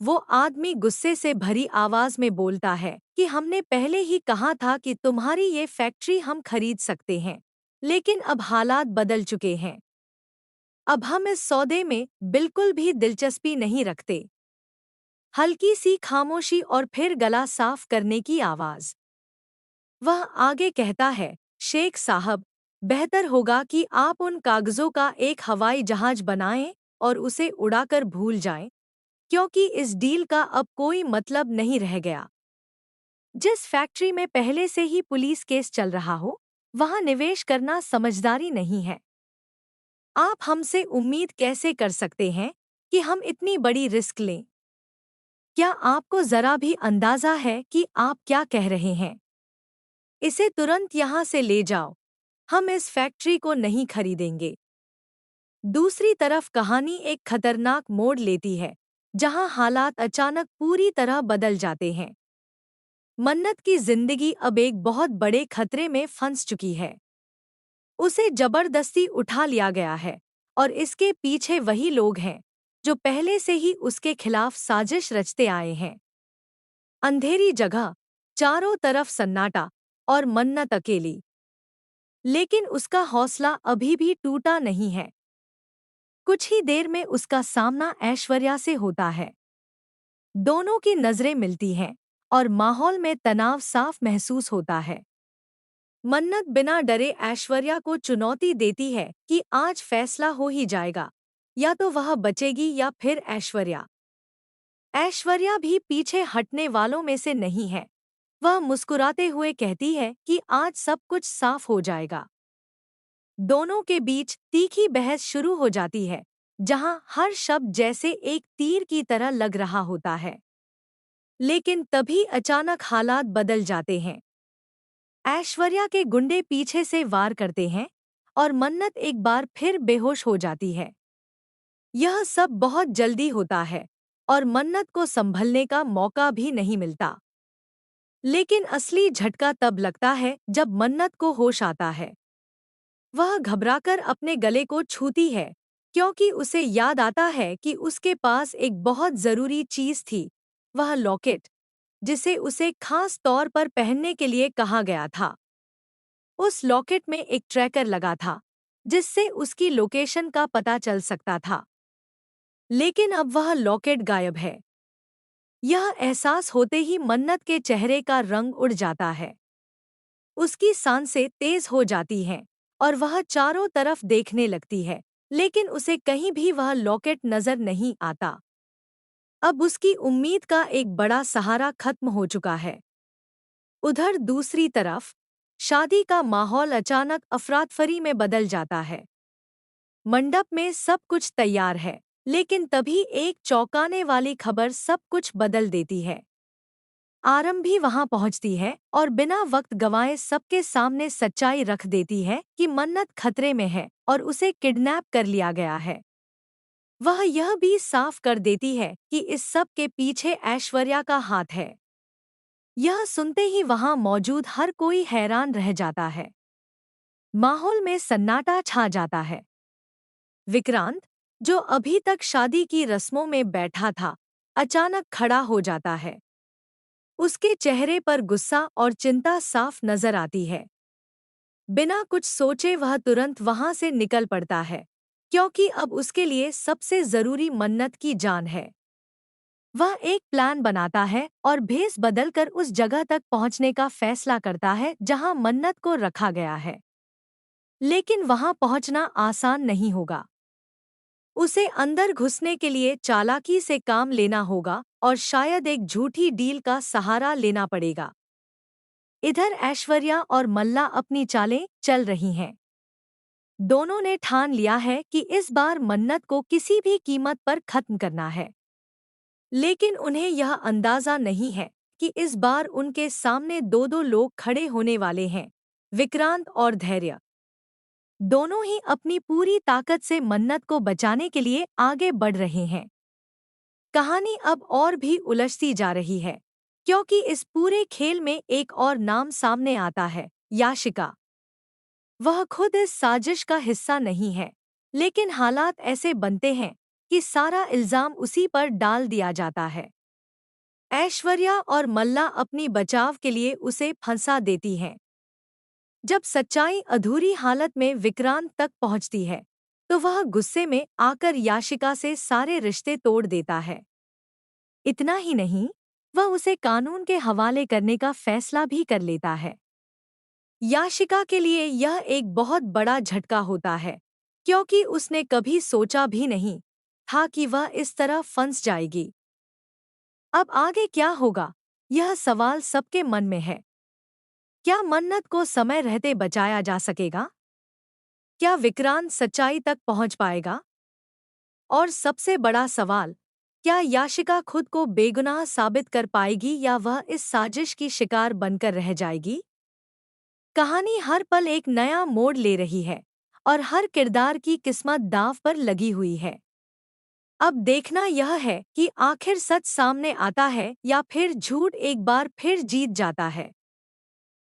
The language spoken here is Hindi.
वो आदमी गुस्से से भरी आवाज में बोलता है कि हमने पहले ही कहा था कि तुम्हारी ये फैक्ट्री हम खरीद सकते हैं, लेकिन अब हालात बदल चुके हैं। अब हम इस सौदे में बिल्कुल भी दिलचस्पी नहीं रखते। हल्की सी खामोशी और फिर गला साफ करने की आवाज। वह आगे कहता है, शेख साहब, बेहतर होगा कि आप उन कागजों का एक हवाई जहाज बनाएं और उसे उड़ाकर भूल जाएं, क्योंकि इस डील का अब कोई मतलब नहीं रह गया। जिस फैक्ट्री में पहले से ही पुलिस केस चल रहा हो, वहां निवेश करना समझदारी नहीं है। आप हमसे उम्मीद कैसे कर सकते हैं कि हम इतनी बड़ी रिस्क लें? क्या आपको जरा भी अंदाजा है कि आप क्या कह रहे हैं? इसे तुरंत यहाँ से ले जाओ। हम इस फैक्ट्री को नहीं खरीदेंगे। दूसरी तरफ कहानी एक खतरनाक मोड़ लेती है, जहां हालात अचानक पूरी तरह बदल जाते हैं। मन्नत की जिंदगी अब एक बहुत बड़े खतरे में फंस चुकी है। उसे जबरदस्ती उठा लिया गया है, और इसके पीछे वही लोग हैं जो पहले से ही उसके खिलाफ साजिश रचते आए हैं। अंधेरी जगह, चारों तरफ सन्नाटा, और मन्नत अकेली। लेकिन उसका हौसला अभी भी टूटा नहीं है। कुछ ही देर में उसका सामना ऐश्वर्या से होता है। दोनों की नजरें मिलती हैं, और माहौल में तनाव साफ महसूस होता है। मन्नत बिना डरे ऐश्वर्या को चुनौती देती है कि आज फैसला हो ही जाएगा, या तो वह बचेगी या फिर ऐश्वर्या। ऐश्वर्या भी पीछे हटने वालों में से नहीं है। वह मुस्कुराते हुए कहती है कि आज सब कुछ साफ हो जाएगा। दोनों के बीच तीखी बहस शुरू हो जाती है, जहां हर शब्द जैसे एक तीर की तरह लग रहा होता है। लेकिन तभी अचानक हालात बदल जाते हैं। ऐश्वर्या के गुंडे पीछे से वार करते हैं, और मन्नत एक बार फिर बेहोश हो जाती है। यह सब बहुत जल्दी होता है, और मन्नत को संभलने का मौका भी नहीं मिलता। लेकिन असली झटका तब लगता है जब मन्नत को होश आता है। वह घबराकर अपने गले को छूती है, क्योंकि उसे याद आता है कि उसके पास एक बहुत जरूरी चीज थी, वह लॉकेट, जिसे उसे खास तौर पर पहनने के लिए कहा गया था। उस लॉकेट में एक ट्रैकर लगा था, जिससे उसकी लोकेशन का पता चल सकता था। लेकिन अब वह लॉकेट गायब है। यह एहसास होते ही मन्नत के चेहरे का रंग उड़ जाता है। उसकी सांसें तेज हो जाती हैं, और वह चारों तरफ देखने लगती है, लेकिन उसे कहीं भी वह लॉकेट नजर नहीं आता। अब उसकी उम्मीद का एक बड़ा सहारा खत्म हो चुका है। उधर दूसरी तरफ, शादी का माहौल अचानक अफरातफरी में बदल जाता है। मंडप में सब कुछ तैयार है, लेकिन तभी एक चौंकाने वाली खबर सब कुछ बदल देती है। आरंभी वहां पहुंचती है और बिना वक्त गंवाए सबके सामने सच्चाई रख देती है कि मन्नत खतरे में है और उसे किडनैप कर लिया गया है। वह यह भी साफ कर देती है कि इस सब के पीछे ऐश्वर्या का हाथ है। यह सुनते ही वहां मौजूद हर कोई हैरान रह जाता है। माहौल में सन्नाटा छा जाता है। विक्रांत, जो अभी तक शादी की रस्मों में बैठा था, अचानक खड़ा हो जाता है। उसके चेहरे पर गुस्सा और चिंता साफ नजर आती है। बिना कुछ सोचे वह तुरंत वहां से निकल पड़ता है, क्योंकि अब उसके लिए सबसे जरूरी मन्नत की जान है। वह एक प्लान बनाता है और भेस बदलकर उस जगह तक पहुंचने का फैसला करता है जहां मन्नत को रखा गया है। लेकिन वहां पहुंचना आसान नहीं होगा। उसे अंदर घुसने के लिए चालाकी से काम लेना होगा और शायद एक झूठी डील का सहारा लेना पड़ेगा। इधर ऐश्वर्या और मल्ला अपनी चालें चल रही हैं। दोनों ने ठान लिया है कि इस बार मन्नत को किसी भी कीमत पर खत्म करना है। लेकिन उन्हें यह अंदाजा नहीं है कि इस बार उनके सामने दो दो लोग खड़े होने वाले हैं, विक्रांत और धैर्य। दोनों ही अपनी पूरी ताकत से मन्नत को बचाने के लिए आगे बढ़ रहे हैं। कहानी अब और भी उलझती जा रही है, क्योंकि इस पूरे खेल में एक और नाम सामने आता है, याशिका। वह खुद इस साजिश का हिस्सा नहीं है, लेकिन हालात ऐसे बनते हैं कि सारा इल्जाम उसी पर डाल दिया जाता है। ऐश्वर्या और मल्ला अपनी बचाव के लिए उसे फंसा देती हैं। जब सच्चाई अधूरी हालत में विक्रांत तक पहुंचती है, तो वह गुस्से में आकर याशिका से सारे रिश्ते तोड़ देता है। इतना ही नहीं, वह उसे कानून के हवाले करने का फैसला भी कर लेता है। याशिका के लिए यह एक बहुत बड़ा झटका होता है, क्योंकि उसने कभी सोचा भी नहीं था कि वह इस तरह फंस जाएगी। अब आगे क्या होगा, यह सवाल सबके मन में है। क्या मन्नत को समय रहते बचाया जा सकेगा? क्या विक्रांत सच्चाई तक पहुंच पाएगा? और सबसे बड़ा सवाल, क्या याशिका खुद को बेगुनाह साबित कर पाएगी या वह इस साजिश की शिकार बनकर रह जाएगी? कहानी हर पल एक नया मोड़ ले रही है और हर किरदार की किस्मत दांव पर लगी हुई है। अब देखना यह है कि आखिर सच सामने आता है या फिर झूठ एक बार फिर जीत जाता है।